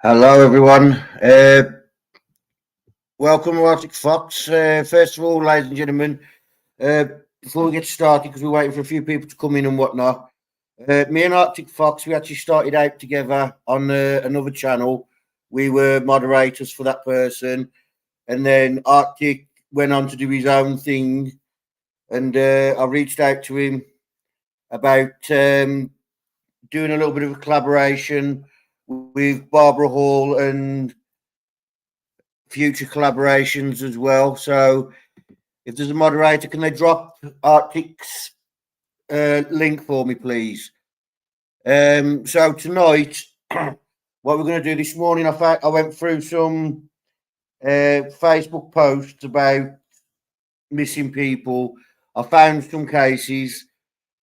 Hello, everyone. Welcome to Arctic Fox. First of all, ladies and gentlemen, uh, before we get started, because we're waiting for a few people to come in and whatnot, me and Arctic Fox, we actually started out together on another channel. We were moderators for that person, and then Arctic went on to do his own thing, and I reached out to him about doing a little bit of a collaboration with Barbara Hall and future collaborations as well. So if there's a moderator, can they drop Arctic's link for me, please? So tonight, what we're going to do this morning, I went through some Facebook posts about missing people. I found some cases.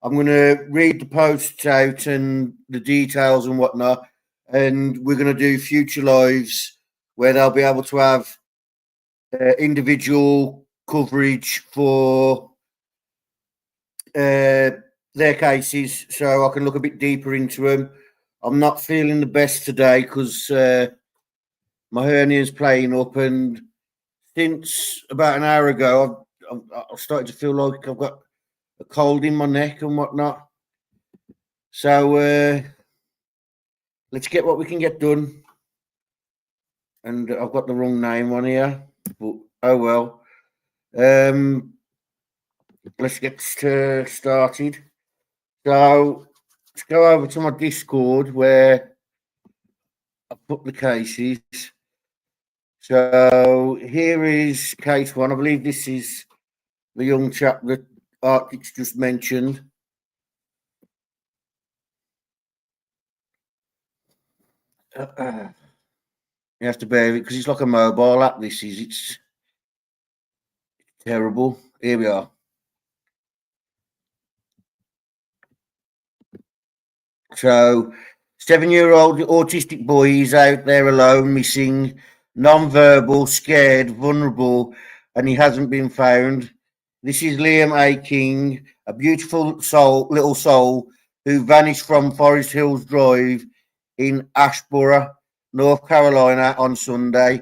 I'm going to read the posts out and the details and whatnot, and we're going to do future lives where they'll be able to have individual coverage for their cases, so I can look a bit deeper into them. I'm not feeling the best today because my hernia is playing up, and since about an hour ago, I've started to feel like I've got a cold in my neck and whatnot. So let's get what we can get done. And I've got the wrong name on here, but oh well. Let's get started. So let's go over to my Discord where I put the cases. So here is case one. I believe this is the young chap that Arctic's just mentioned. You have to bear it because it's like a mobile app. It's terrible. Here we are. So 7-year-old autistic boy is out there alone, missing, non-verbal, scared, vulnerable, and he hasn't been found. This is Liam A. King, a beautiful little soul who vanished from Forest Hills Drive in Ashborough, North Carolina on Sunday.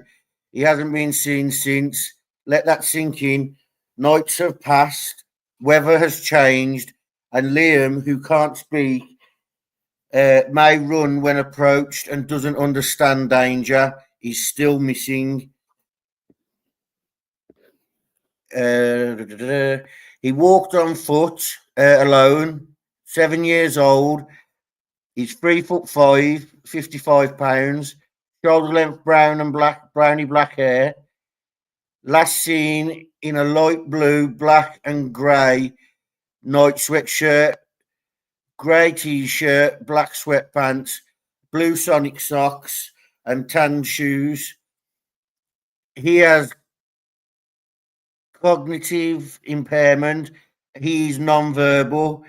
He hasn't been seen since. Let that sink in. Nights have passed, weather has changed, and Liam, who can't speak, may run when approached and doesn't understand danger, is still missing. He walked on foot alone, 7 years old. He's 3'5", 55 pounds, shoulder length brown and browny black hair. Last seen in a light blue, black and grey night sweatshirt, grey t-shirt, black sweatpants, blue Sonic socks, and tan shoes. He has cognitive impairment. He's non-verbal.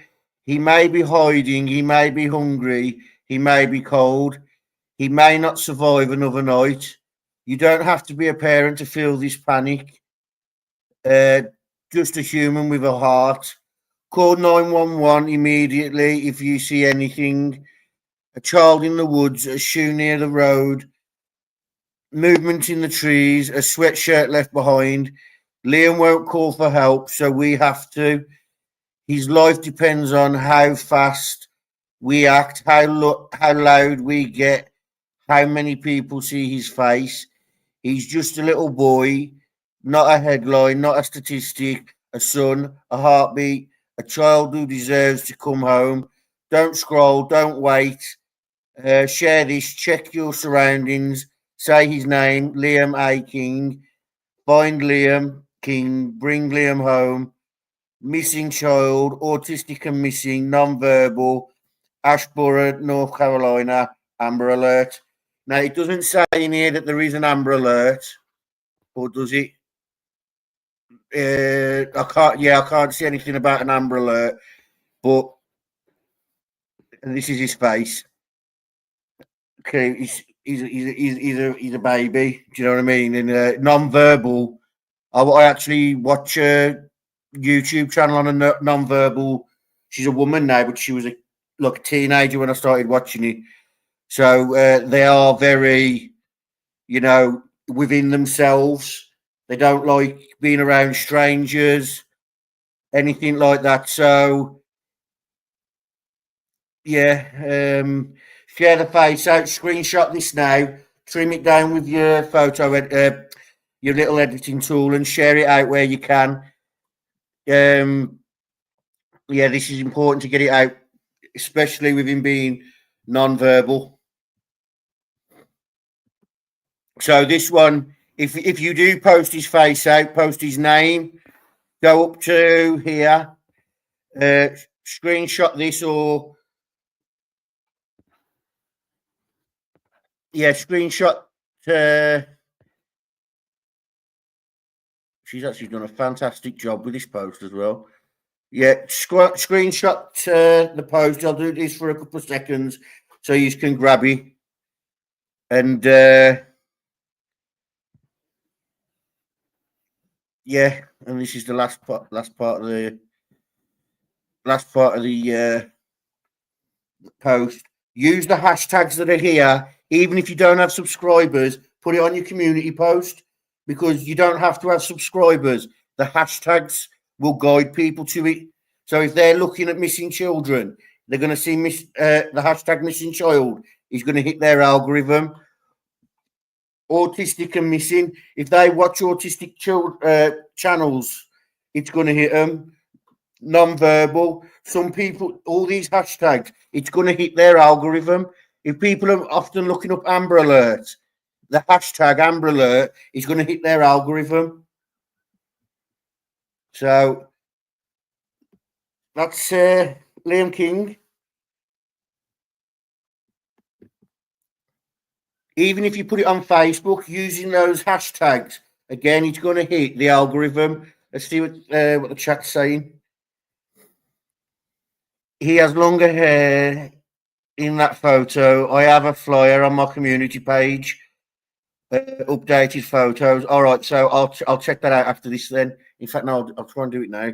He may be hiding. He may be hungry. He may be cold. He may not survive another night. You don't have to be a parent to feel this panic. Just a human with a heart. Call 911 immediately if you see anything. A child in the woods, a shoe near the road, movement in the trees, a sweatshirt left behind. Liam won't call for help, so we have to. His life depends on how fast we act, how loud we get, how many people see his face. He's just a little boy, not a headline, not a statistic, a son, a heartbeat, a child who deserves to come home. Don't scroll, don't wait. Share this, check your surroundings, say his name, Liam A. King. Find Liam King, bring Liam home. Missing child, autistic and missing, non-verbal, Ashborough, North Carolina, Amber Alert. Now, it doesn't say in here that there is an Amber Alert, or does it? I can't see anything about an Amber Alert, but this is his face. Okay, he's a baby. Do you know what I mean? And non-verbal. I actually watch a YouTube channel on a non-verbal. She's a woman now, but she was a teenager when I started watching it. So they are very, within themselves. They don't like being around strangers, anything like that. So yeah, share the face out, screenshot this now, trim it down with your your little editing tool, and share it out where you can. Yeah, this is important to get it out, especially with him being non-verbal. So this one, if you do post his face out, post his name, go up to here, screenshot this, or yeah, screenshot. She's actually done a fantastic job with this post as well. Yeah, screenshot the post. I'll do this for a couple of seconds so you can grab it. And yeah, and this is the last part of the post. Use the hashtags that are here, even if you don't have subscribers. Put it on your community post, because you don't have to have subscribers. The hashtags will guide people to it. So if they're looking at missing children, they're going to see the hashtag missing child is going to hit their algorithm. Autistic and missing. If they watch autistic channels, it's going to hit them. Non-verbal. Some people, all these hashtags, it's going to hit their algorithm. If people are often looking up Amber Alert, the hashtag Amber Alert is going to hit their algorithm. So that's Liam King. Even if you put it on Facebook using those hashtags, again, it's going to hit the algorithm. Let's see what the chat's saying. He has longer hair in that photo. I have a flyer on my community page. Updated photos. All right, so I'll check that out after this. Then, in fact, no, I'll try and do it now.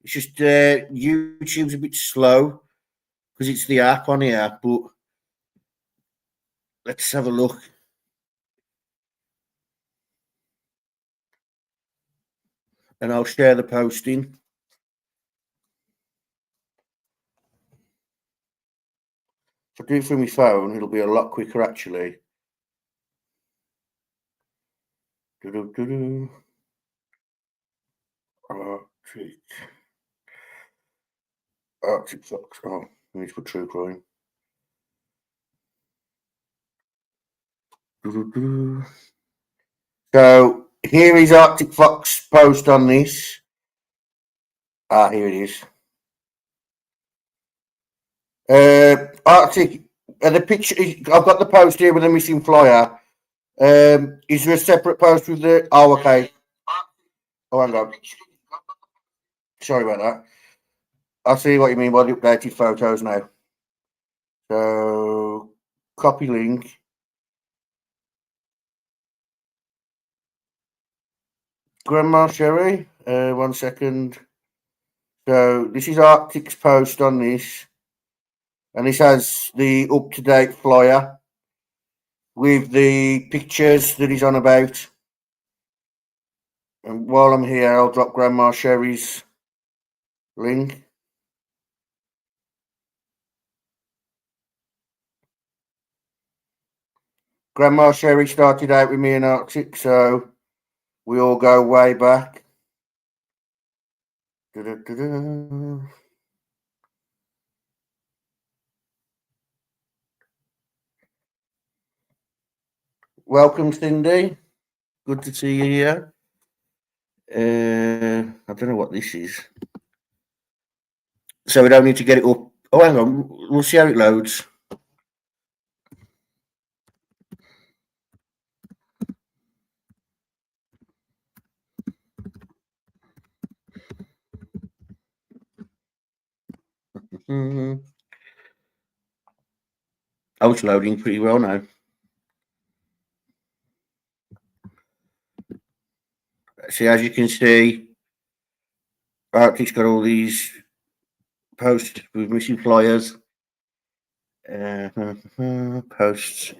It's just YouTube's a bit slow because it's the app on here. But let's have a look. And I'll share the posting. If I do it from my phone, it'll be a lot quicker, actually. Arctic Fox. Oh, I need to put true crime. So here is Arctic Fox post on this. Here it is. Arctic, the picture. I've got the post here with the missing flyer. Is there a separate post with the? Oh, okay. Oh, hang on. Sorry about that. I see what you mean by the updated photos now. So, copy link. Grandma Sherry, 1 second. So, this is Arctic's post on this. And this has the up-to-date flyer with the pictures that he's on about. And while I'm here, I'll drop Grandma Sherry's link. Grandma Sherry started out with me in Arctic, so we all go way back. Welcome, Cindy. Good to see you here. I don't know what this is. So we don't need to get it up. Oh, hang on. We'll see how it loads. Oh, it's loading pretty well now. See, as you can see, Arctic's got all these posts with missing flyers. Posts.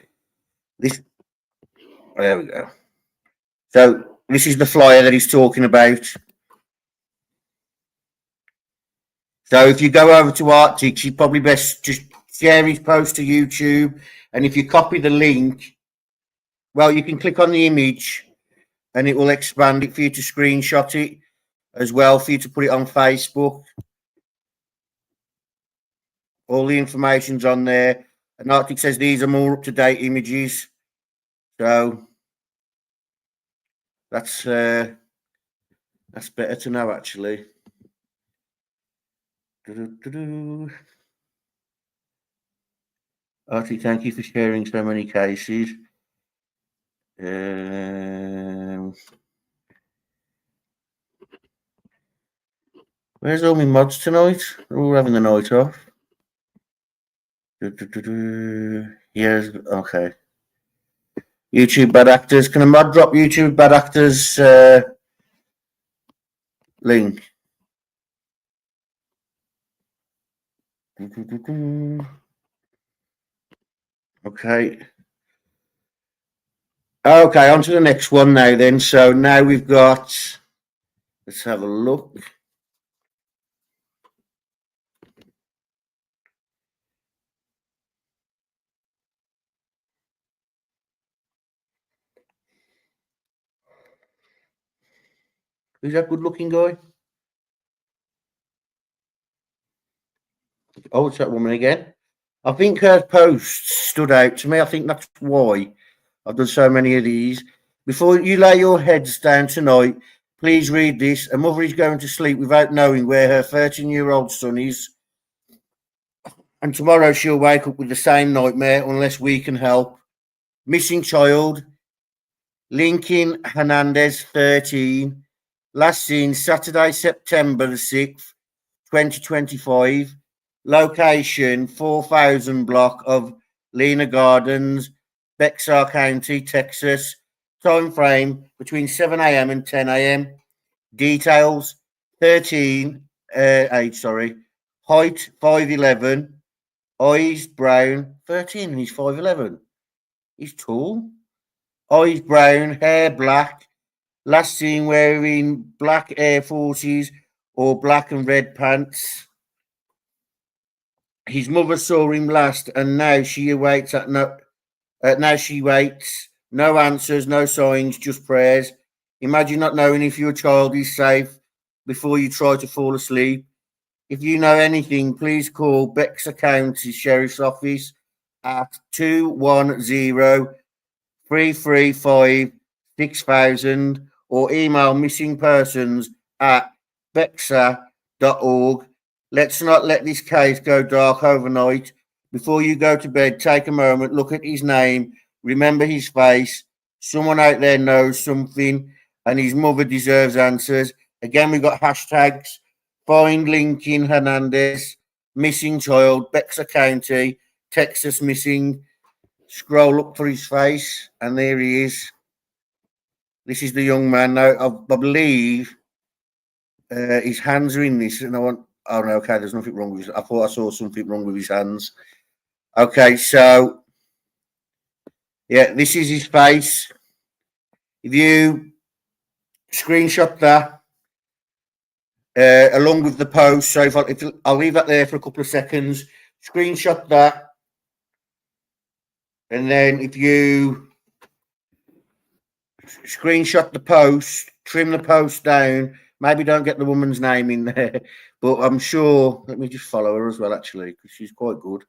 This. There we go. So this is the flyer that he's talking about. So if you go over to Arctic, you probably best just share his post to YouTube. And if you copy the link, well, you can click on the image and it will expand it for you to screenshot it as well, for you to put it on Facebook. All the information's on there. And Arctic says these are more up-to-date images. So that's better to know, actually. Artie, thank you for sharing so many cases. Where's all my mods tonight? We're all having the night off. Yes, okay. YouTube bad actors. Can a mod drop YouTube bad actors link? Okay. Okay, on to the next one now then. So now we've got, let's have a look. Who's that good looking guy? Oh, it's that woman again. I think her post stood out to me. I think that's why I've done so many of these. Before you lay your heads down tonight, please read this. A mother is going to sleep without knowing where her 13-year-old son is. And tomorrow she'll wake up with the same nightmare unless we can help. Missing child, Lincoln Hernandez, 13. Last seen Saturday, September the 6th, 2025. Location 4000 block of Lena Gardens, Bexar County, Texas. Time frame between 7 a.m. and 10 a.m. Details 13 age, sorry. Height 5'11. Eyes brown. 13 and he's 5'11. He's tall. Eyes brown, hair black. Last seen wearing black Air Forces or black and red pants. His mother saw him last, and now she waits. Now she waits. No answers, no signs, just prayers. Imagine not knowing if your child is safe before you try to fall asleep. If you know anything, please call Bexar County Sheriff's Office at 210-335-6000 or email missingpersons@bexar.org. Let's not let this case go dark overnight. Before you go to bed, take a moment, look at his name, remember his face. Someone out there knows something, and his mother deserves answers. Again, we've got hashtags. Find Lincoln Hernandez, missing child, Bexar County, Texas missing. Scroll up for his face, and there he is. This is the young man now. I believe his hands are in this, and I want. Oh no, okay. There's nothing wrong with. I thought I saw something wrong with his hands. Okay, so yeah, this is his face. If you screenshot that along with the post, so if I'll leave that there for a couple of seconds, screenshot that, and then if you screenshot the post, trim the post down. Maybe don't get the woman's name in there, but I'm sure. Let me just follow her as well, actually, because she's quite good.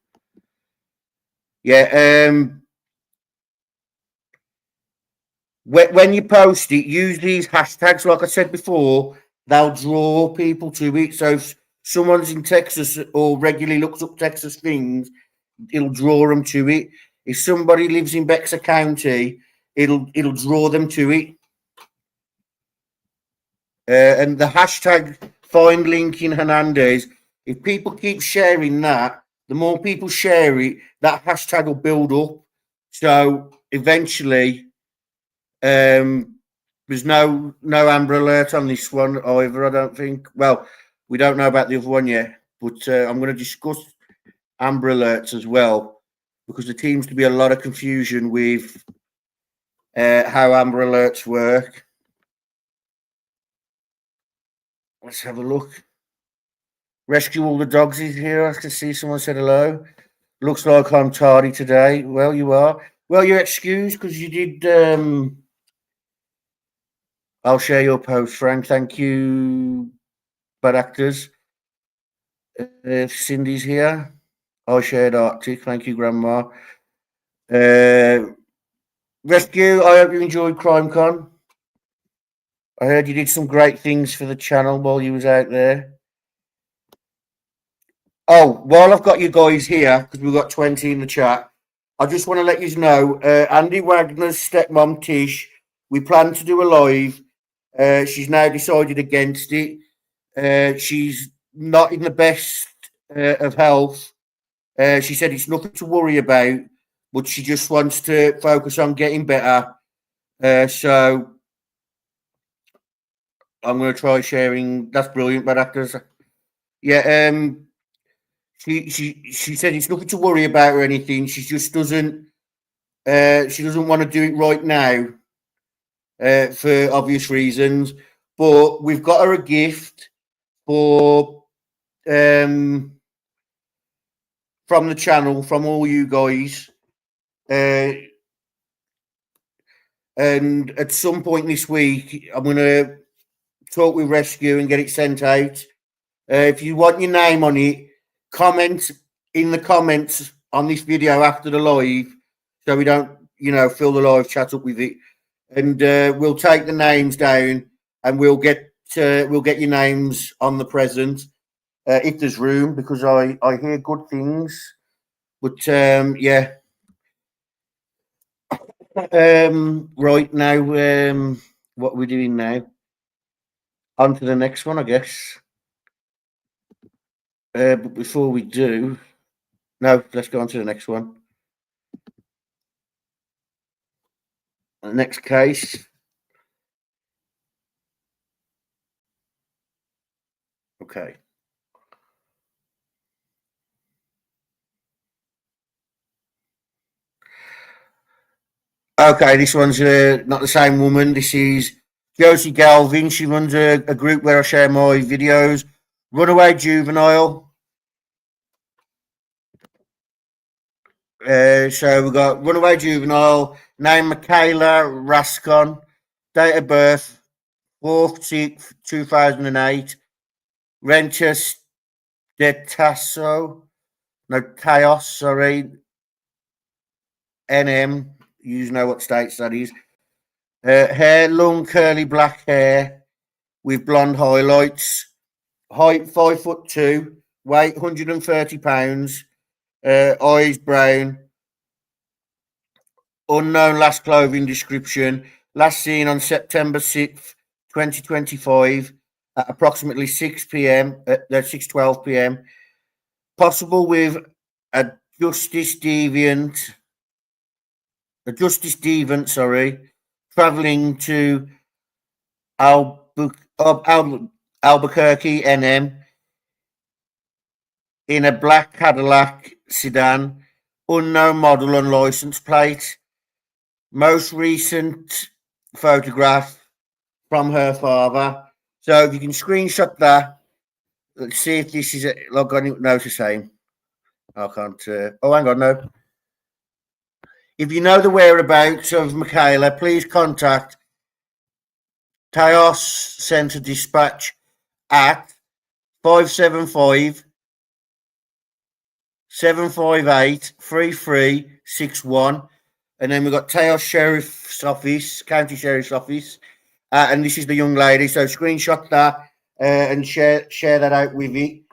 Yeah. When you post it, use these hashtags. Like I said before, they'll draw people to it. So if someone's in Texas or regularly looks up Texas things, it'll draw them to it. If somebody lives in Bexar County, it'll draw them to it. And the hashtag find Lincoln Hernandez. If people keep sharing that, the more people share it, that hashtag will build up. So eventually, there's no Amber Alert on this one either. I don't think. Well, we don't know about the other one yet, but I'm going to discuss Amber Alerts as well, because there seems to be a lot of confusion with how Amber Alerts work. Let's have a look. Rescue All the Dogs is here. I can see someone said hello. Looks like I'm tardy today. Well, you are. Well, you're excused because you did. I'll share your post, Frank. Thank you, Bad Actors. Cindy's here. I shared Arctic. Thank you, Grandma. Rescue, I hope you enjoyed CrimeCon. I heard you did some great things for the channel while you was out there. Oh, while I've got you guys here, because we've got 20 in the chat, I just want to let you know, Andy Wagner's stepmom, Tish, we plan to do a live. She's now decided against it. She's not in the best of health. She said it's nothing to worry about, but she just wants to focus on getting better. So I'm going to try sharing. That's brilliant, Bad Actors. Yeah, she said it's nothing to worry about or anything. She just doesn't want to do it right now for obvious reasons. But we've got her a gift for from the channel, from all you guys. And at some point this week, I'm going to talk with Rescue and get it sent out. If you want your name on it, comment in the comments on this video after the live, so we don't, fill the live chat up with it. And we'll take the names down, and we'll get your names on the present if there's room, because I hear good things. But yeah. Right now, what are we doing now? On to the next one, I guess. But before we do, no, let's go on to the next one. The next case. Okay. Okay, this one's not the same woman. This is Josie Galvin. She runs a group where I share my videos. Runaway Juvenile. So we've got Runaway Juvenile, name Michaela Rascon, date of birth 4th 6th 2008, Renchas de Tasso, no Chaos, sorry, NM, you know what states that is. Hair, long curly black hair with blonde highlights, height 5'2", weight 130 pounds, eyes brown, unknown last clothing description, last seen on September 6th, 2025 at approximately 6 p.m. at 6:12 p.m. Possible with a Justice Deviant, traveling to Albuquerque, NM, in a black Cadillac sedan, unknown model and license plate. Most recent photograph from her father. So if you can screenshot that, let's see if this is log on. No, it's the same. I can't. Oh, hang on, no. If you know the whereabouts of Michaela, please contact Taos Center Dispatch at 575 758 3361. And then we've got Taos Sheriff's Office, County Sheriff's Office. And this is the young lady. So screenshot that and share that out with it.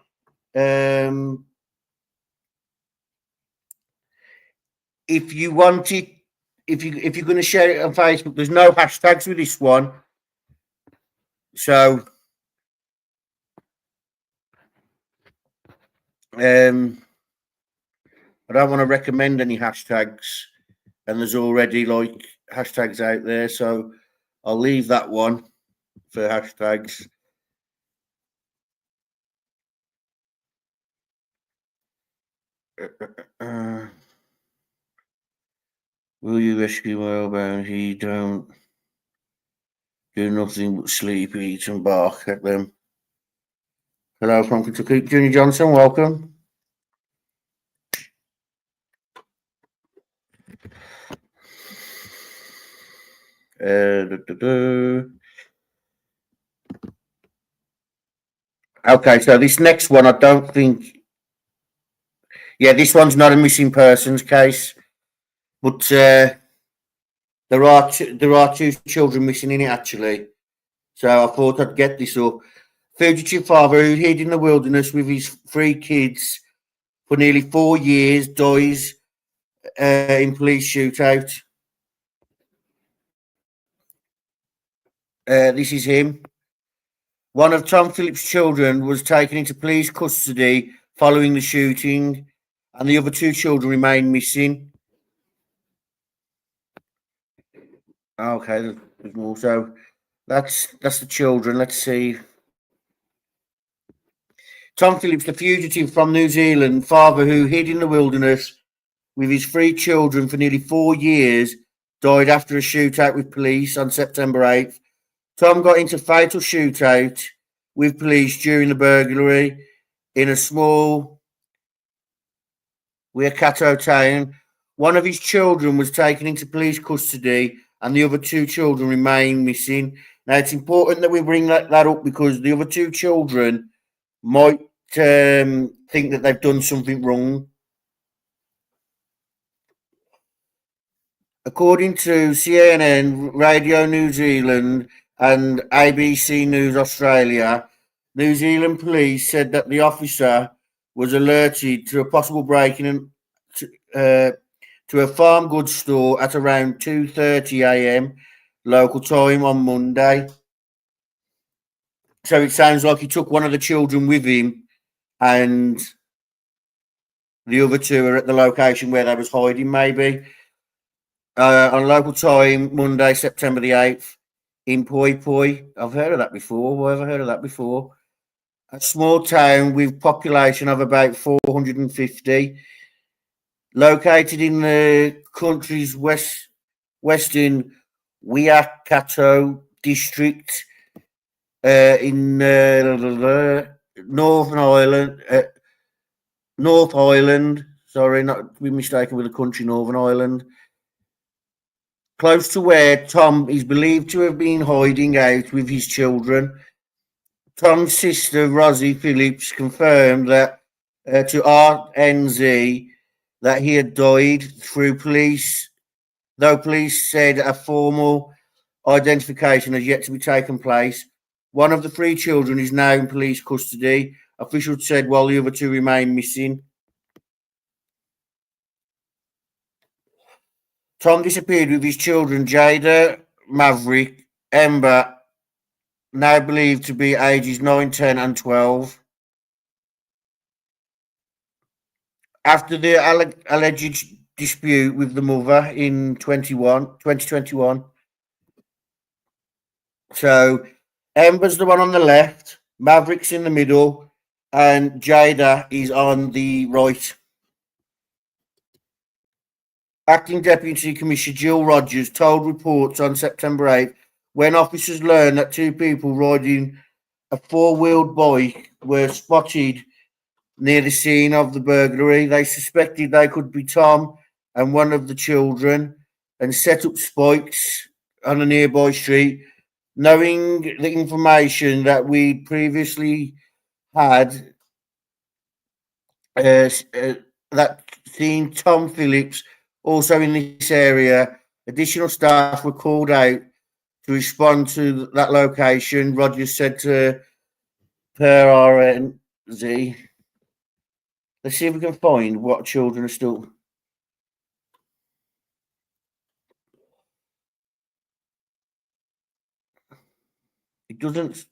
If you want it, if you're going to share it on Facebook, there's no hashtags with this one. So I don't want to recommend any hashtags, and there's already like hashtags out there, so I'll leave that one for hashtags. Will you rescue Whalebone? He don't do nothing but sleep, eat, and bark at them. Hello from Kentucky. Junior Johnson, welcome. Okay, so this next one, I don't think. Yeah, this one's not a missing persons case, but there are two children missing in it actually. So I thought I'd get this up. Fugitive father who hid in the wilderness with his three kids for nearly 4 years dies in police shootout. This is him. One of Tom Phillips' children was taken into police custody following the shooting, and the other two children remain missing. Okay, there's more. So that's the children. Let's see. Tom Phillips, the fugitive from New Zealand, father who hid in the wilderness with his three children for nearly 4 years, died after a shootout with police on September 8th. Tom got into a fatal shootout with police during the burglary in a small Waikato town. One of his children was taken into police custody and the other two children remain missing. Now, it's important that we bring that up because the other two children might think that they've done something wrong. According to CNN, Radio New Zealand, and ABC News Australia, New Zealand police said that the officer was alerted to a possible break-in to a farm goods store at around 2:30 a.m. local time on Monday. So it sounds like he took one of the children with him, and the other two are at the location where they was hiding, maybe. On local time, Monday, September the 8th, in Poi Poi. I've heard of that before. Why have I heard of that before? A small town with population of about 450, located in the country's western Waikato district in Northern Ireland. North Island. Sorry, not to be mistaken with the country Northern Ireland. Close to where Tom is believed to have been hiding out with his children. Tom's sister, Rosie Phillips, confirmed that to RNZ that he had died through police, though police said a formal identification has yet to be taken place. One of the three children is now in police custody, officials said, while the other two remain missing. Tom disappeared with his children, Jada, Maverick, Ember, now believed to be ages 9, 10, and 12. After the alleged dispute with the mother in 2021. So Ember's the one on the left, Maverick's in the middle, and Jada is on the right. Acting Deputy Commissioner Jill Rogers told reports on September 8th when officers learned that two people riding a four-wheeled bike were spotted near the scene of the burglary. They suspected they could be Tom and one of the children and set up spikes on a nearby street. Knowing the information that we previously had, that seen Tom Phillips also in this area, additional staff were called out to respond to that location. Rogers said to Per RNZ. Let's see if we can find what children are still. It doesn't.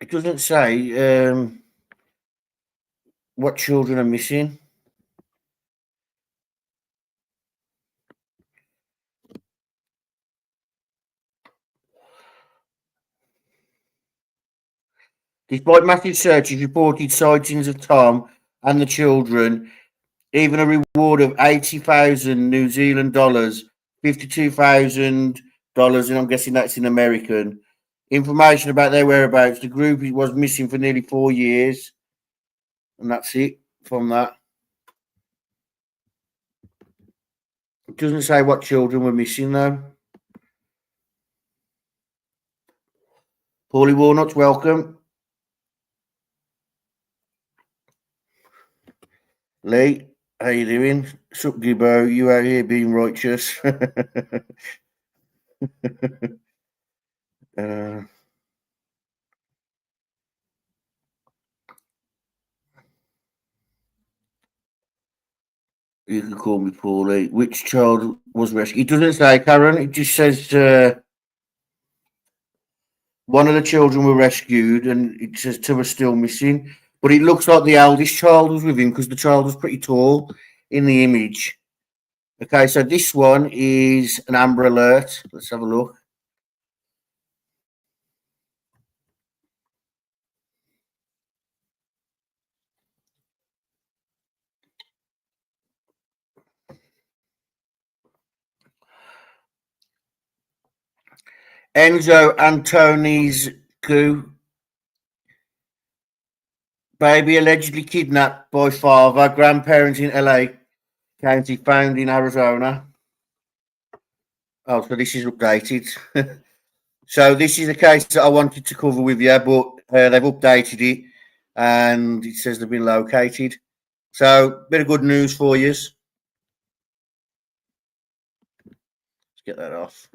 It doesn't say what children are missing. Despite massive searches, reported sightings of Tom and the children, even a reward of 80,000 New Zealand dollars, $52,000, and I'm guessing that's in American. Information about their whereabouts. The group was missing for nearly 4 years, and that's it from that. It doesn't say what children were missing though. Paulie Warnock's welcome. Lee, how you doing? Sup, Gibbo? You out here being righteous? You can call me Paulie. Which child was rescued? It doesn't say, Karen. It just says one of the children were rescued, and it says two are still missing. But it looks like the eldest child was with him because the child was pretty tall in the image. Okay, so this one is an Amber Alert. Let's have a look. Enzo Antoni's coup. Baby allegedly kidnapped by father. Grandparents in LA County found in Arizona. Oh, so this is updated. So this is a case that I wanted to cover with you, but they've updated it and it says they've been located. So, bit of good news for you. Let's get that off.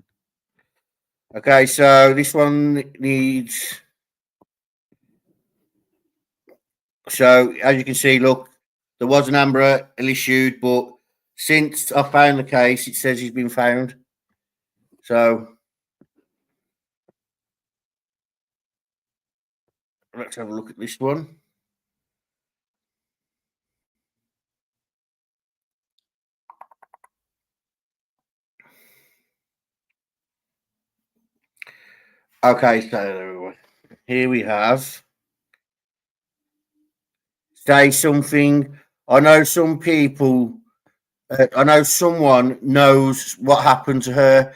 Okay, so this one needs. So, as you can see, look, there was an Amber issued, but since I found the case, it says he's been found. So, let's have a look at this one. Okay, so here we have Say Something. I know some people, I know someone knows what happened to her.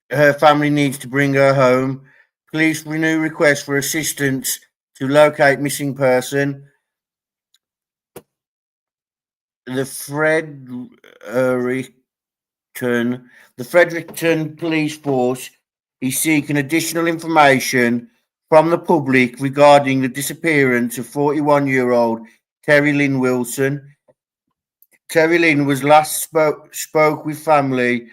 Her family needs to bring her home. Police renew request for assistance to locate missing person. The Fredericton Police Force is seeking additional information from the public regarding the disappearance of 41-year-old Terry Lynn Wilson. Terry Lynn was last spoke with family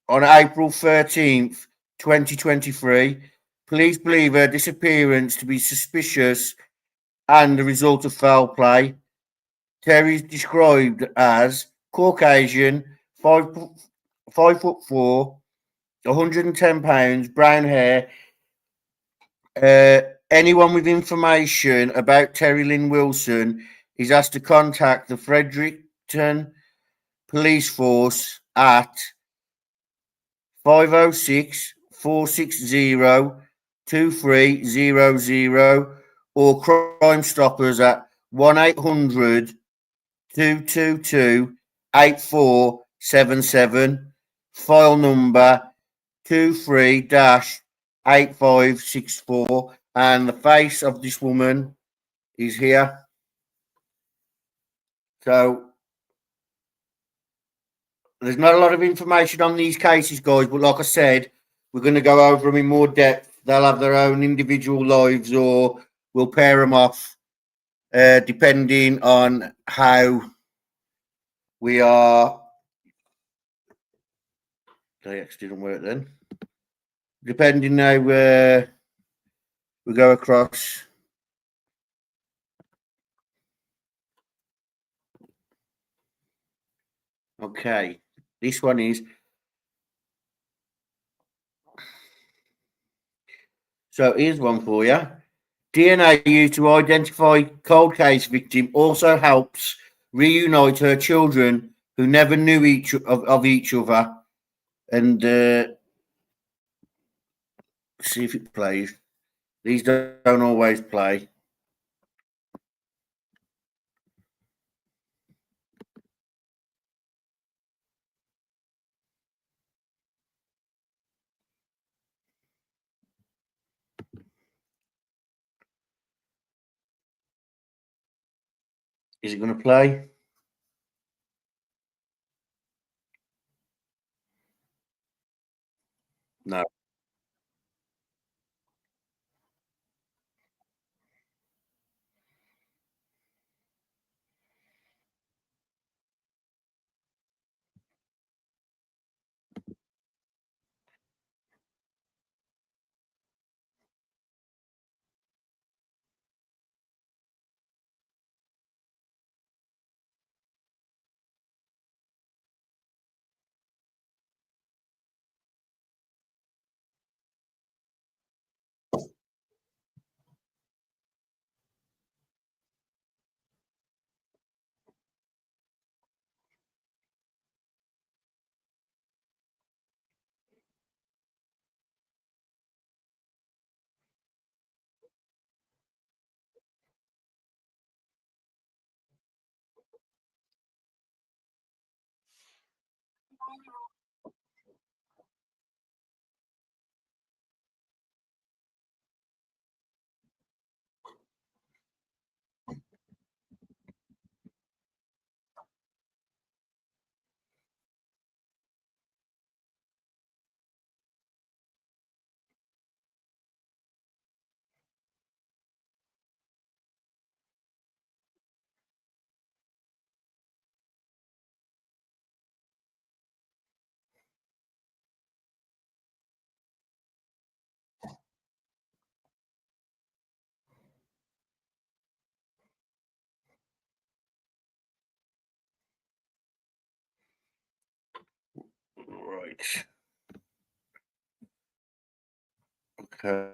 on April 13th, 2023. Police believe her disappearance to be suspicious and the result of foul play. Terry is described as Caucasian, 5'4", 110 pounds, brown hair. Anyone with information about Terry Lynn Wilson is asked to contact the Fredericton Police Force at 506-460-2300 or Crime Stoppers at 1-800-222-8477. File number 23-8564. And the face of this woman is here. So there's not a lot of information on these cases, guys, but like I said, we're going to go over them in more depth. They'll have their own individual lives, or we'll pair them off depending on how we are. X didn't work then. Depending how we go across. Okay, this one is. So here's one for you. DNA used to identify cold case victim also helps reunite her children who never knew each other. And see if it plays. These don't always play. Is it going to play? No. Right. Okay.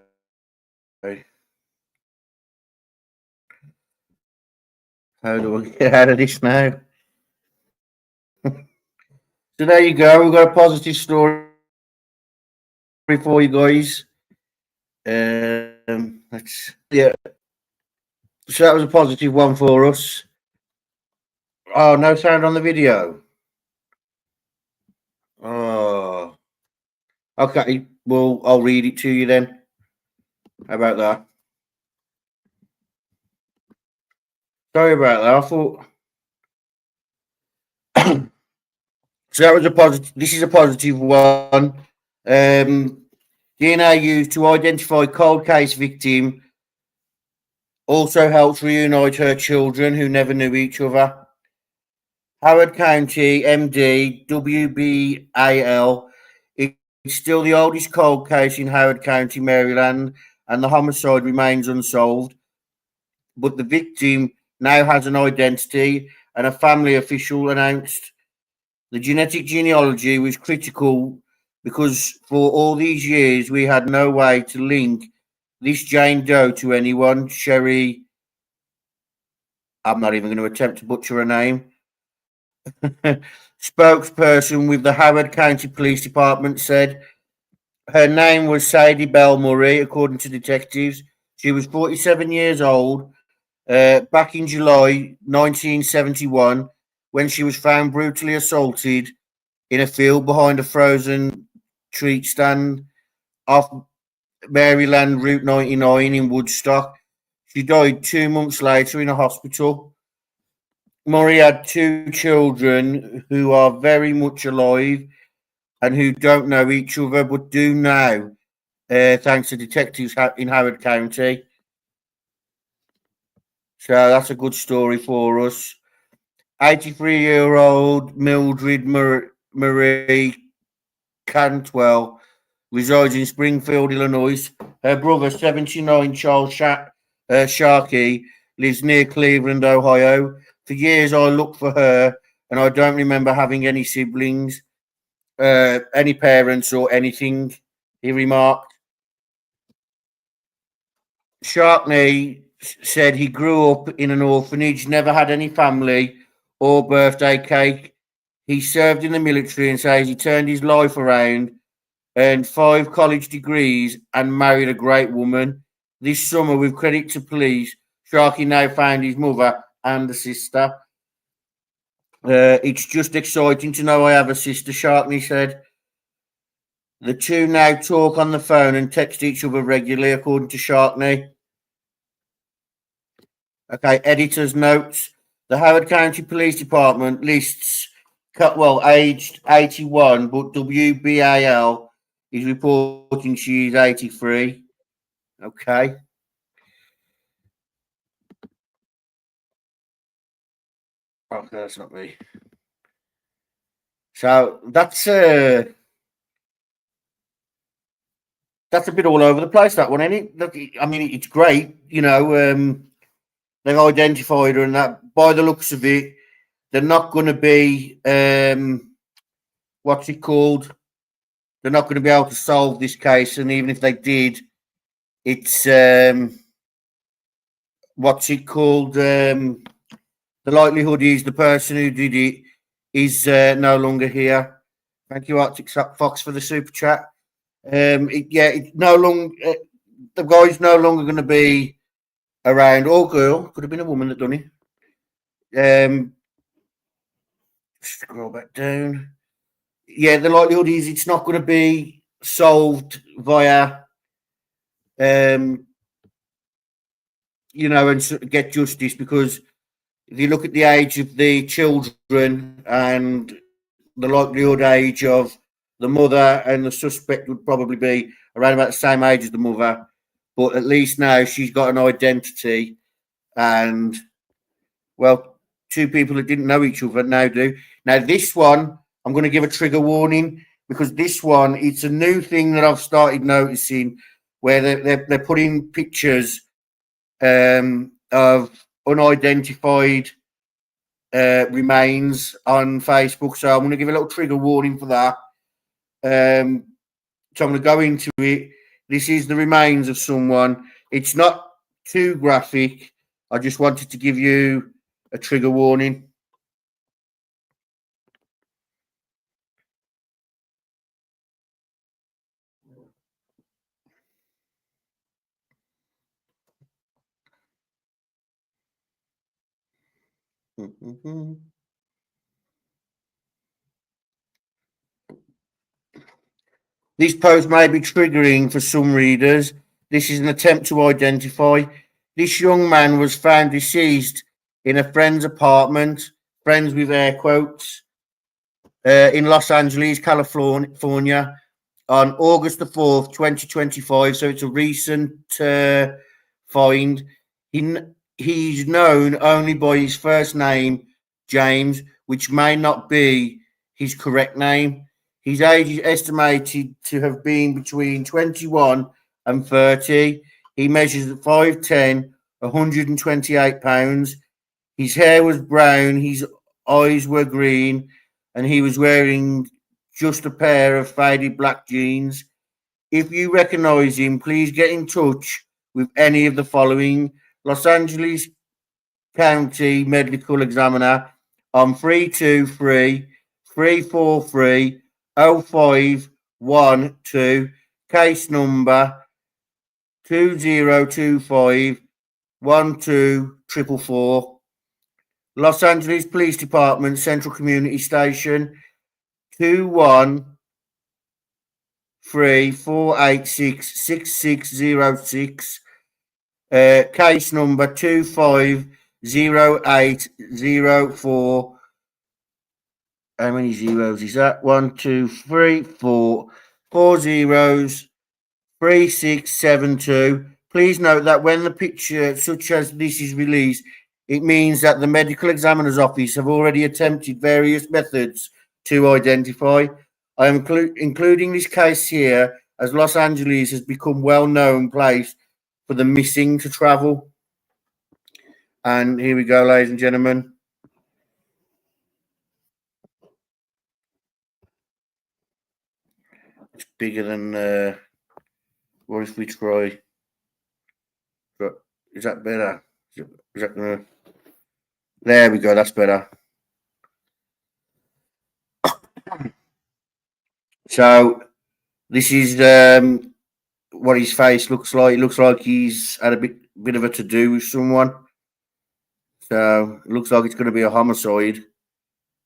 How do I get out of this now? So there you go. We've got a positive story for you guys. That's yeah. So that was a positive one for us. Oh, no sound on the video. Oh, okay. Well, I'll read it to you then. How about that? Sorry about that. I thought. So that was a positive. This is a positive one. DNA used to identify cold case victim also helps reunite her children who never knew each other. Howard County MD WBAL. It's still the oldest cold case in Howard County, Maryland, and the homicide remains unsolved. But the victim now has an identity, and a family official announced the genetic genealogy was critical because for all these years we had no way to link this Jane Doe to anyone. Sherry, I'm not even going to attempt to butcher her name. Spokesperson with the Howard County Police Department said her name was Sadie Bell Murray, according to detectives. She was 47 years old back in July 1971 when she was found brutally assaulted in a field behind a frozen treat stand off Maryland Route 99 in Woodstock. She died 2 months later in a hospital. Murray had two children who are very much alive and who don't know each other but do now, thanks to detectives in Howard County. So that's a good story for us. 83-year-old Mildred Marie Cantwell resides in Springfield, Illinois. Her brother, 79 Charles Sharkey, lives near Cleveland, Ohio. For years, I looked for her, and I don't remember having any siblings, any parents, or anything, he remarked. Sharkney said he grew up in an orphanage, never had any family or birthday cake. He served in the military and says he turned his life around earned 5 college degrees, and married a great woman. This summer, with credit to police, Sharky now found his mother and a sister. It's just exciting to know I have a sister, Sharkney said. The two now talk on the phone and text each other regularly, according to Sharkney. Okay, editor's notes. The Howard County Police Department lists, aged 81, but WBAL is reporting she is 83. Okay. Okay, that's not me. So that's a bit all over the place, that one, ain't it? I mean, it's great, you know. They've identified her, and that by the looks of it, they're not going to be what's it called? They're not going to be able to solve this case, and even if they did, it's what's it called? The likelihood is the person who did it is no longer here. Thank you, Arctic Fox, for the super chat. It's no longer the guy's no longer going to be around, or girl, could have been a woman that done it. Scroll back down. Yeah, the likelihood is it's not going to be solved via, and get justice, because if you look at the age of the children and the likelihood age of the mother, and the suspect would probably be around about the same age as the mother, but at least now she's got an identity, and well, 2 people that didn't know each other now do. Now this one, I'm going to give a trigger warning, because this one, it's a new thing that I've started noticing, where they're putting pictures of unidentified remains on Facebook. So I'm going to give a little trigger warning for that. So I'm going to go into it. This is the remains of someone. It's not too graphic. I just wanted to give you a trigger warning. This post may be triggering for some readers. This is an attempt to identify. This young man was found deceased in a friend's apartment, friends with air quotes, in Los Angeles, California, on August the 4th, 2025. So it's a recent find. He's known only by his first name, James, which may not be his correct name. His age is estimated to have been between 21 and 30. He measures 5'10", 128 pounds. His hair was brown, his eyes were green, and he was wearing just a pair of faded black jeans. If you recognize him, please get in touch with any of the following: Los Angeles County Medical Examiner on 323 343 0512, case number 2025 12444. Los Angeles Police Department, Central Community Station 213-486-6606, case number 250804. How many zeros is that? 1, 2, 3, 4. 4 zeros, 3672. Please note that when the picture such as this is released, it means that the medical examiner's office have already attempted various methods to identify. I am including this case here as Los Angeles has become well-known place for the missing to travel. And here we go, ladies and gentlemen. It's bigger than. What if we try? Is that better? Is that gonna? There we go. That's better. So This is what his face looks like. It looks like he's had a bit of a to-do with someone. So it looks like it's going to be a homicide.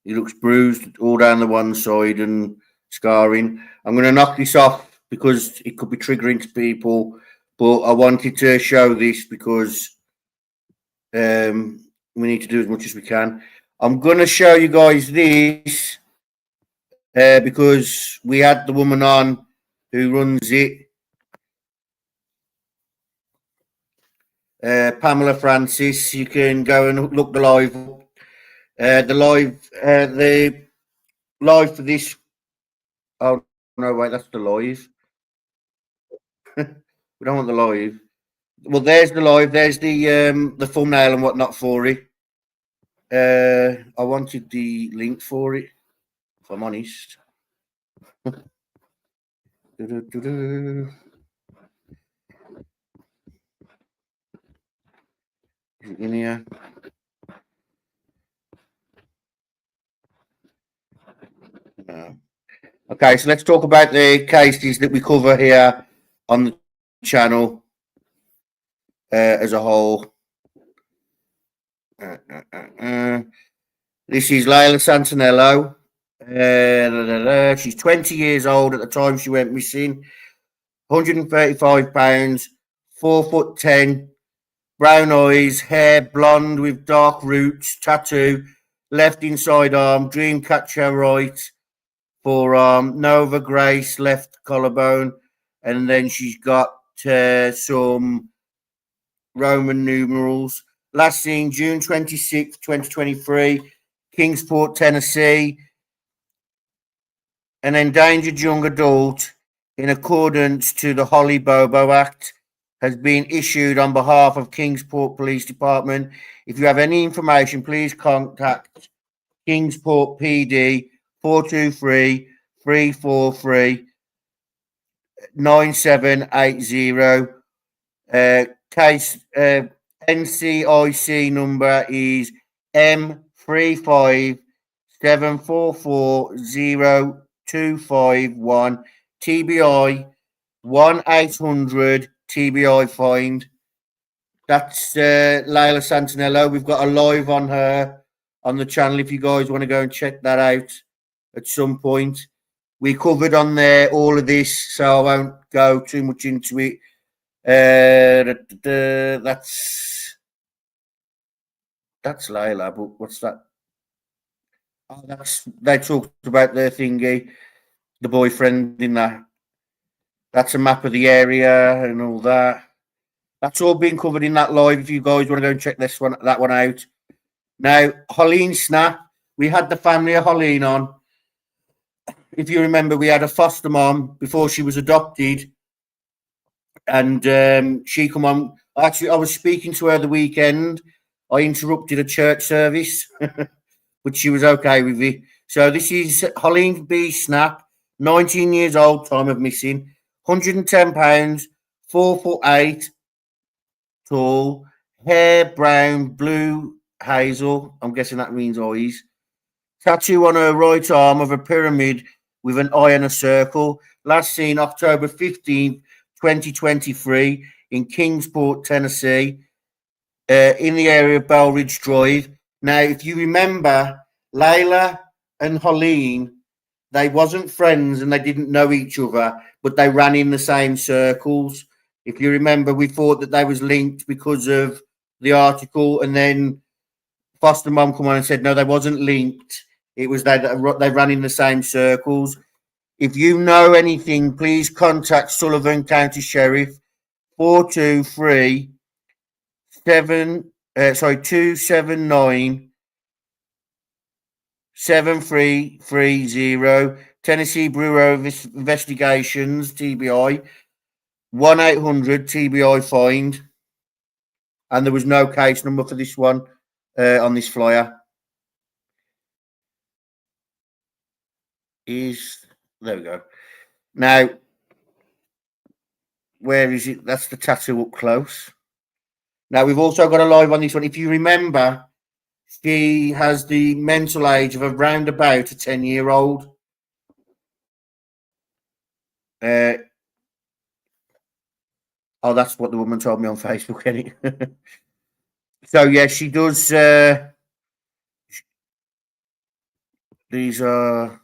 He looks bruised all down the one side and scarring. I'm going to knock this off because it could be triggering to people, but I wanted to show this because we need to do as much as we can. I'm going to show you guys this because we had the woman on who runs it, Pamela Francis. You can go and look the live. The live for this. Oh no, wait, that's the live. We don't want the live. Well, there's the live. There's the thumbnail and whatnot for it. I wanted the link for it, if I'm honest. In here. No. Okay, so let's talk about the cases that we cover here on the channel as a whole. This is Layla Santinello. She's 20 years old at the time she went missing. 135 pounds, 4'10", brown eyes, hair blonde with dark roots, tattoo, left inside arm, dream catcher right forearm, Nova Grace left collarbone, and then she's got some Roman numerals. Last seen June 26th, 2023, Kingsport, Tennessee. An endangered young adult, in accordance to the Holly Bobo Act, has been issued on behalf of Kingsport Police Department. If you have any information, please contact Kingsport PD 423-343-9780. Case NCIC number is M357440251, TBI 1-800 TBI find. That's Layla Santinello. We've got a live on her on the channel if you guys want to go and check that out at some point. We covered on there all of this, so I won't go too much into it. That's Layla, but what's that? Oh, they talked about their thingy, the boyfriend in that. That's a map of the area and all that. That's all been covered in that live. If you guys want to go and check that one out. Now, Holleen Snap, we had the family of Holleen on. If you remember, we had a foster mom before she was adopted, and she come on. Actually, I was speaking to her the weekend. I interrupted a church service, but she was okay with it. So this is Holleen B. Snap, 19 years old, time of missing, 110 pounds, 4'8" tall, hair brown, blue, hazel. I'm guessing that means eyes. Tattoo on her right arm of a pyramid with an eye and a circle. Last seen October 15th, 2023 in Kingsport, Tennessee, in the area of Belridge Drive. Now, if you remember, Layla and Holleen, they wasn't friends and they didn't know each other, but they ran in the same circles. If you remember, we thought that they was linked because of the article, and then foster mom come on and said, no, they wasn't linked. It was they ran in the same circles. If you know anything, please contact Sullivan County Sheriff 279 7330, Tennessee Bureau of Investigations, TBI 1-800 TBI find. And there was no case number for this one on this flyer. There we go. Now, where is it? That's the tattoo up close. Now, we've also got a live on this one. If you remember, she has the mental age of around about a 10-year-old. Oh, that's what the woman told me on Facebook, Kenny. So yeah, she does. These are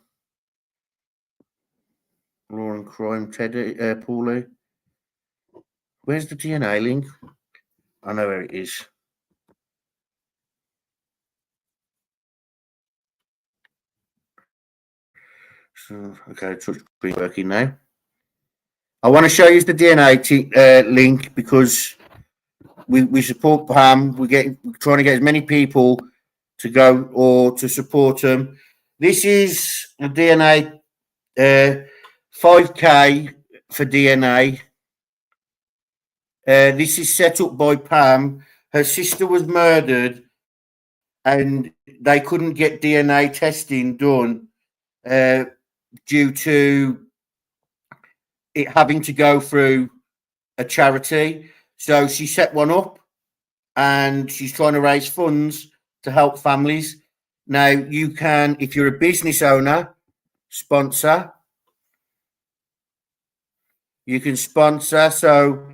law and crime. Teddy, Paulie. Where's the DNA link? I know where it is. So okay, touch screen working now. I want to show you the DNA link because we support Pam. We're trying to get as many people to go or to support them. This is the DNA 5K for DNA. This is set up by Pam. Her sister was murdered, and they couldn't get DNA testing done due to it having to go through a charity. So she set one up, and she's trying to raise funds to help families. Now, you can, if you're a business owner, sponsor. You can sponsor. So,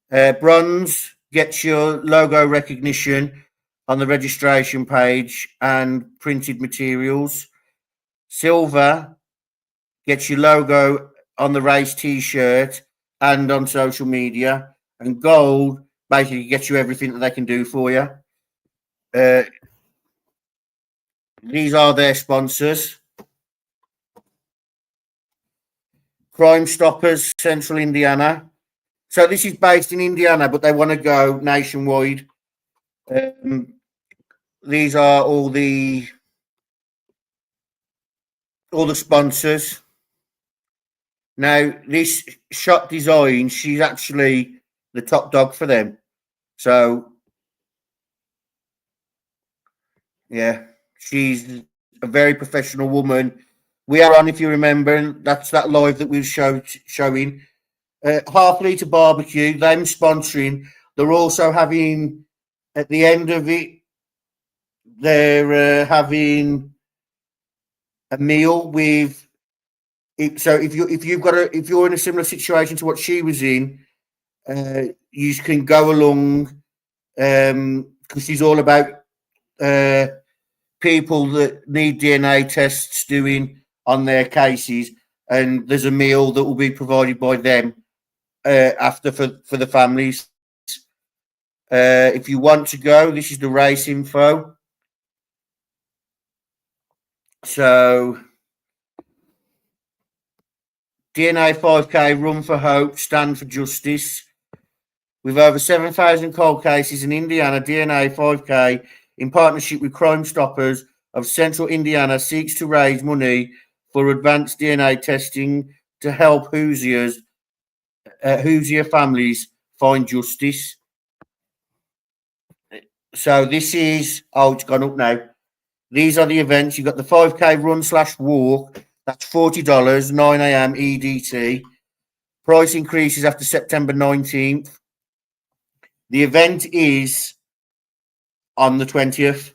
bronze gets your logo recognition on the registration page and printed materials. Silver gets your logo on the race t-shirt and on social media. And gold basically gets you everything that they can do for you. These are their sponsors. Crime Stoppers, Central Indiana. So this is based in Indiana, but they want to go nationwide. These are all the sponsors. Now, this shot design, she's actually the top dog for them. So, yeah, she's a very professional woman. We are on, if you remember, that's that live that we were showing. Half Litre Barbecue, them sponsoring. They're also having, at the end of it, they're having a meal with it. So if you're in a similar situation to what she was in, you can go along because she's all about people that need DNA tests doing on their cases, and there's a meal that will be provided by them after for the families. If you want to go, this is the race info. So DNA 5K, Run for Hope, Stand for Justice. With over 7,000 cold cases in Indiana, DNA 5K, in partnership with Crime Stoppers of Central Indiana, seeks to raise money for advanced DNA testing to help Hoosier families find justice. So this is, it's gone up now. These are the events. You've got the 5K run/walk. That's $40, 9 a.m. EDT. Price increases after September 19th. The event is on the 20th.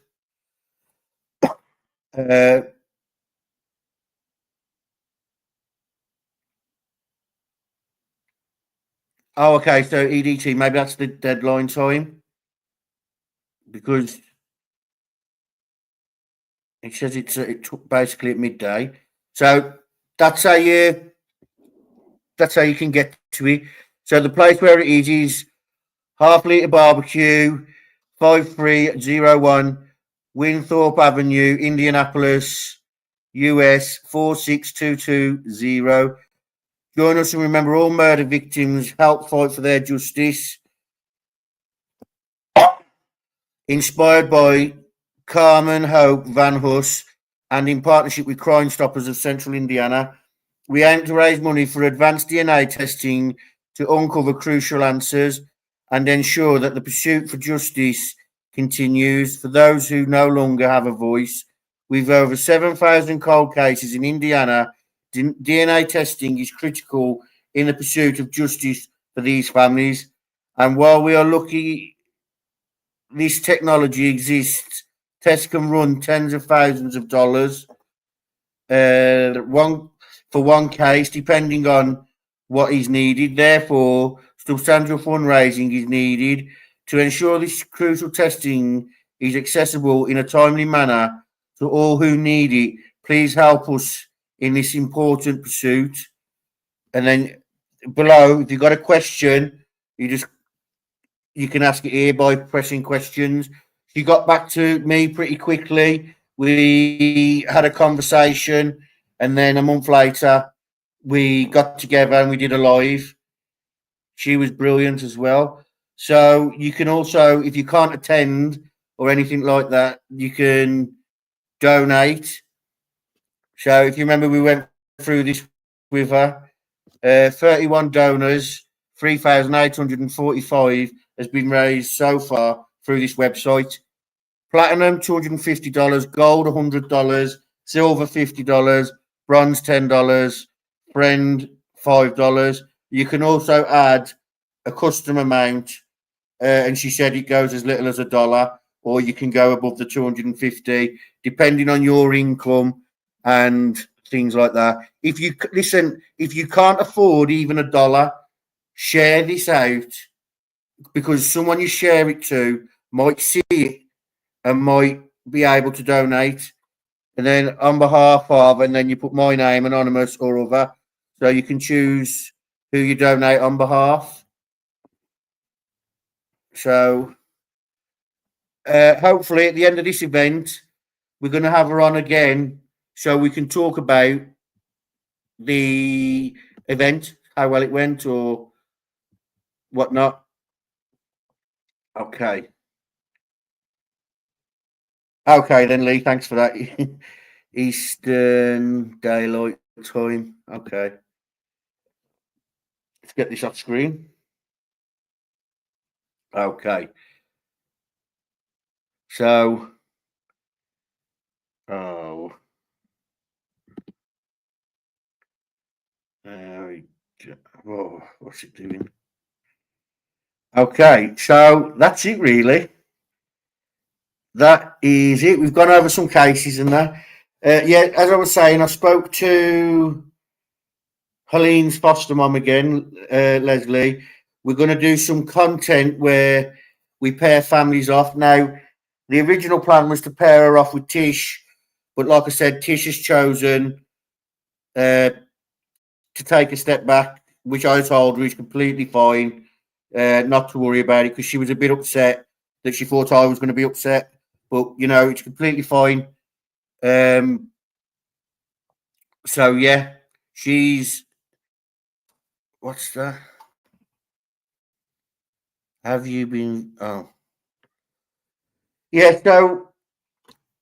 Okay. So EDT, maybe that's the deadline time because it says it's basically at midday. So that's how you can get to it. So the place where it is Half Litre Barbecue, 5301 Winthorpe Avenue, Indianapolis, US 46220. Join us and remember all murder victims. Help fight for their justice. Inspired by Carmen Hope Van Huss and in partnership with Crime Stoppers of Central Indiana, we aim to raise money for advanced DNA testing to uncover crucial answers and ensure that the pursuit for justice continues for those who no longer have a voice. With over 7,000 cold cases in Indiana, DNA testing is critical in the pursuit of justice for these families. And while we are lucky this technology exists, tests can run tens of thousands of dollars. for one case, depending on what is needed. Therefore, substantial fundraising is needed to ensure this crucial testing is accessible in a timely manner to all who need it. Please help us in this important pursuit. And then below, if you've got a question, you can ask it here by pressing questions. She got back to me pretty quickly. We had a conversation, and then a month later, we got together and we did a live. She was brilliant as well. So you can also, if you can't attend or anything like that, you can donate. So if you remember, we went through this with her. 31 donors, 3,845 has been raised so far through this website. Platinum, $250, gold, $100, silver, $50, bronze, $10, friend, $5. You can also add a custom amount, and she said it goes as little as $1, or you can go above the 250, depending on your income and things like that. If you listen, if you can't afford even $1, share this out, because someone you share it to might see it and might be able to donate. And then on behalf of, and then you put my name, anonymous or other, so you can choose who you donate on behalf. So hopefully at the end of this event, we're going to have her on again so we can talk about the event, how well it went or whatnot. Okay. Okay, then, Lee, thanks for that. Eastern Daylight Time. Okay. Let's get this off screen. Okay. So, oh, what's it doing? Okay, so that's it, really. That is it. We've gone over some cases and that. Yeah, as I was saying, I spoke to Helene's foster mom again, Leslie. We're going to do some content where we pair families off. Now, the original plan was to pair her off with Tish, but like I said, Tish has chosen to take a step back, which I told her is completely fine, not to worry about it, because she was a bit upset that she thought I was going to be upset. But, you know, it's completely fine. So, yeah, she's... What's that? Have you been... Oh. Yeah, so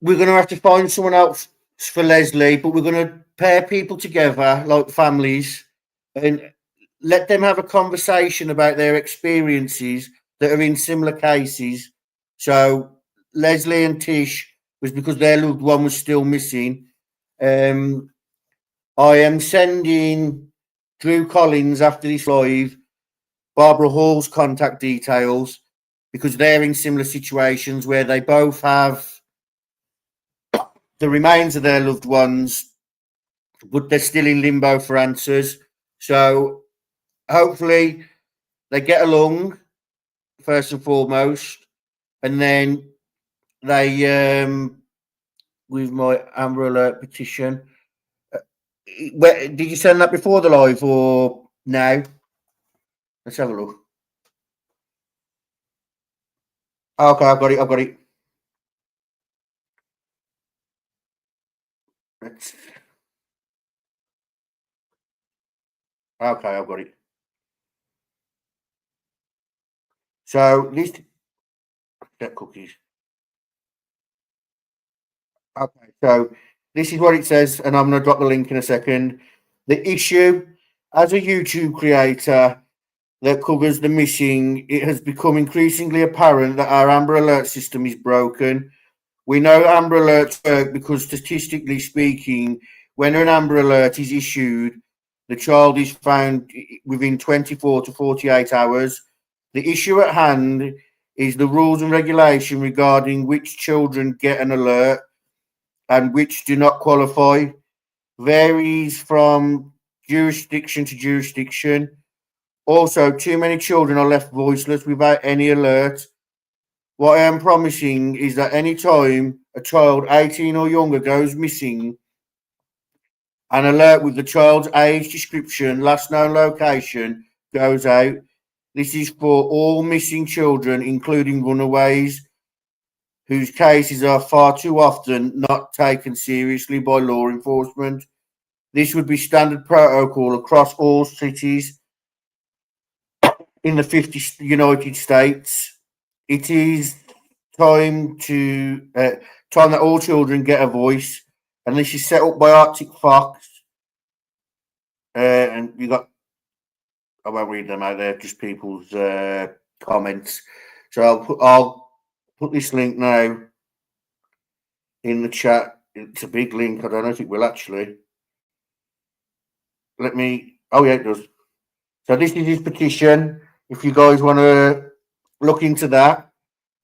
we're going to have to find someone else for Leslie, but we're going to pair people together, like families, and let them have a conversation about their experiences that are in similar cases. So Leslie and Tish was because their loved one was still missing. I am sending Drew Collins after this live Barbara Hall's contact details, because they're in similar situations where they both have the remains of their loved ones, but they're still in limbo for answers. So hopefully they get along first and foremost, and then they with my Amber Alert petition. Did you send that before the live or now? Let's have a look. Okay, I've got it. Okay, I've got it. So this get cookies. Okay, so this is what it says, and I'm going to drop the link in a second. The issue, as a YouTube creator that covers the missing, it has become increasingly apparent that our Amber Alert system is broken. We know Amber Alerts work because, statistically speaking, when an Amber Alert is issued, the child is found within 24 to 48 hours. The issue at hand is the rules and regulation regarding which children get an alert and which do not qualify. varies from jurisdiction to jurisdiction. Also, too many children are left voiceless without any alert. What I am promising is that any time a child 18 or younger goes missing, an alert with the child's age, description, last known location goes out. This is for all missing children, including runaways, whose cases are far too often not taken seriously by law enforcement. This would be standard protocol across all cities in the 50 United States. It is time that all children get a voice, and this is set up by Arctic Fox. And you got, I won't read them out there, just people's comments. So I'll put this link now in the chat. It's a big link. I don't know if it will actually. Oh yeah, it does. So this is his petition. If you guys want to look into that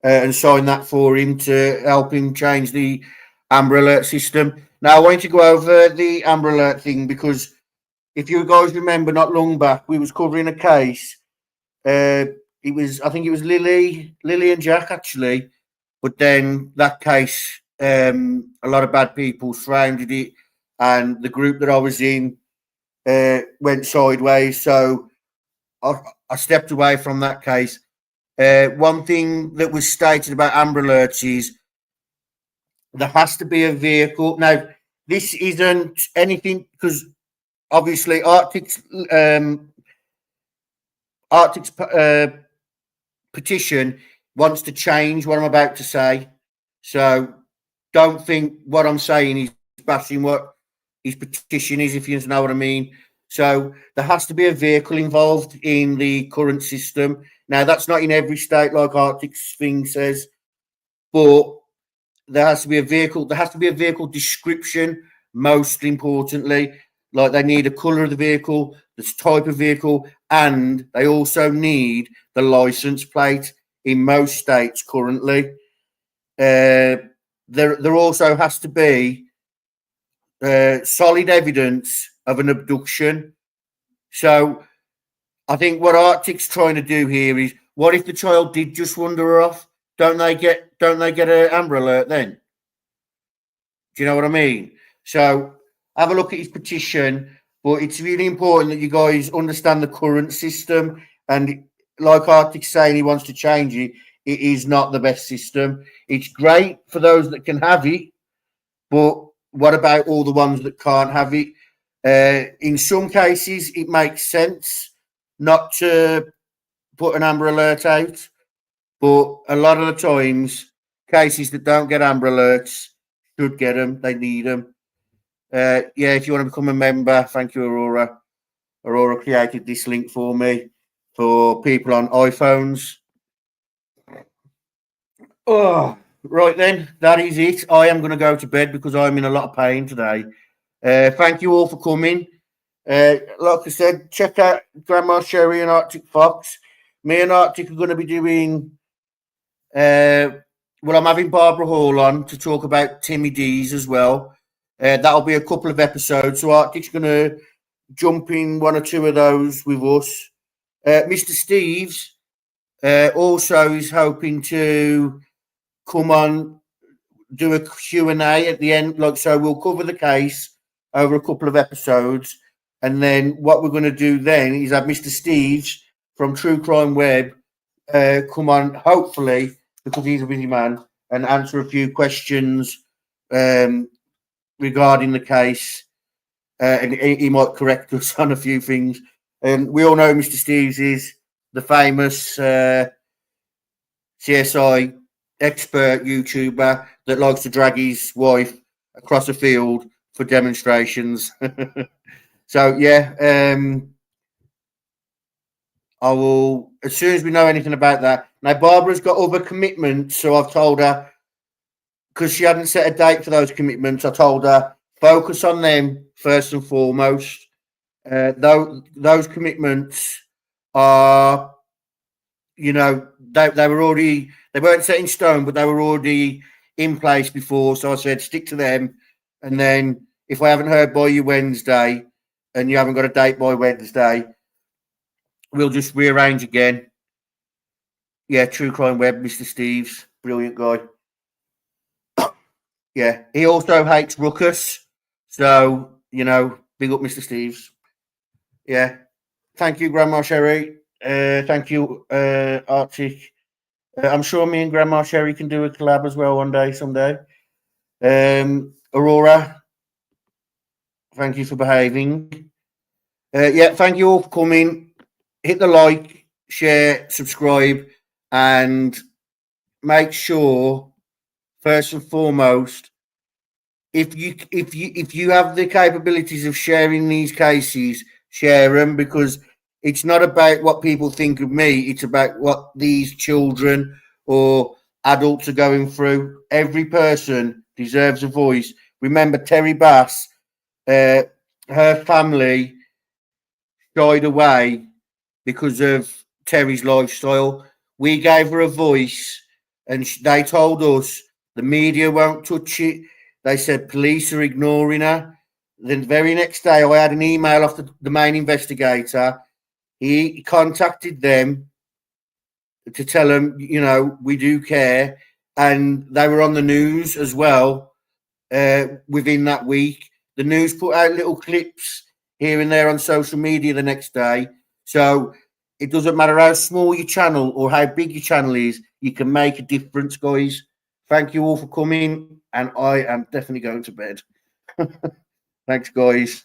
and sign that for him to help him change the Amber Alert system. Now, I want to go over the Amber Alert thing because if you guys remember, not long back, we was covering a case. I think it was Lily and Jack actually, but then that case, a lot of bad people surrounded it, and the group that I was in went sideways. So I stepped away from that case. One thing that was stated about Amber Alerts is there has to be a vehicle. Now, this isn't anything because obviously Arctic's petition wants to change what I'm about to say. So don't think what I'm saying is bashing what his petition is, if you know what I mean. So there has to be a vehicle involved in the current system. Now, that's not in every state like Arctic's thing says, but there has to be a vehicle. There has to be a vehicle description, most importantly. Like they need a colour of the vehicle, the type of vehicle, and they also need the license plate in most states currently. There also has to be solid evidence of an abduction. So I think what Arctic's trying to do here is, what if the child did just wander off? Don't they get an Amber Alert then? Do you know what I mean? So have a look at his petition, but it's really important that you guys understand the current system. And like Arctic's saying, he wants to change it. It is not the best system. It's great for those that can have it, but what about all the ones that can't have it? In some cases, it makes sense not to put an Amber Alert out, but a lot of the times, cases that don't get Amber Alerts should get them. They need them. If you want to become a member, thank you, Aurora. Aurora created this link for me for people on iPhones. Oh, right then, that is it. I am going to go to bed because I'm in a lot of pain today. Thank you all for coming. Like I said, check out Grandma Sherry and Arctic Fox. Me and Arctic are going to be doing. I'm having Barbara Hall on to talk about Timmy D's as well. That'll be a couple of episodes. So Arctic's going to jump in one or two of those with us. Mr. Steves also is hoping to come on, do a Q&A at the end. So we'll cover the case over a couple of episodes. And then what we're going to do then is have Mr. Steves from True Crime Web come on, hopefully, because he's a busy man, and answer a few questions regarding the case. And he might correct us on a few things. And we all know Mr. Steves is the famous CSI expert YouTuber that likes to drag his wife across a field for demonstrations. So, I will, as soon as we know anything about that. Now, Barbara's got other commitments, so I've told her, because she hadn't set a date for those commitments, I told her, focus on them first and foremost. Those commitments are, they were already, they weren't set in stone, but they were already in place before. So I said, stick to them. And then if I haven't heard by you Wednesday and you haven't got a date by Wednesday, we'll just rearrange again. Yeah, True Crime Web, Mr. Steves, brilliant guy. Yeah, he also hates Ruckus. So, big up Mr. Steves. Yeah. Thank you, Grandma Sherry. Thank you, Archie. I'm sure me and Grandma Sherry can do a collab as well one day, someday. Aurora, thank you for behaving. Yeah, thank you all for coming. Hit the like, share, subscribe, and make sure, first and foremost, if you have the capabilities of sharing these cases, share them, because it's not about what people think of me. It's about what these children or adults are going through. Every person deserves a voice. Remember, Terry Bass, her family shied away because of Terry's lifestyle. We gave her a voice, and they told us the media won't touch it. They said police are ignoring her. Then the very next day, I had an email off the main investigator. He contacted them to tell them, we do care. And they were on the news as well within that week. The news put out little clips here and there on social media the next day. So it doesn't matter how small your channel or how big your channel is, you can make a difference, guys. Thank you all for coming, and I am definitely going to bed. Thanks, guys.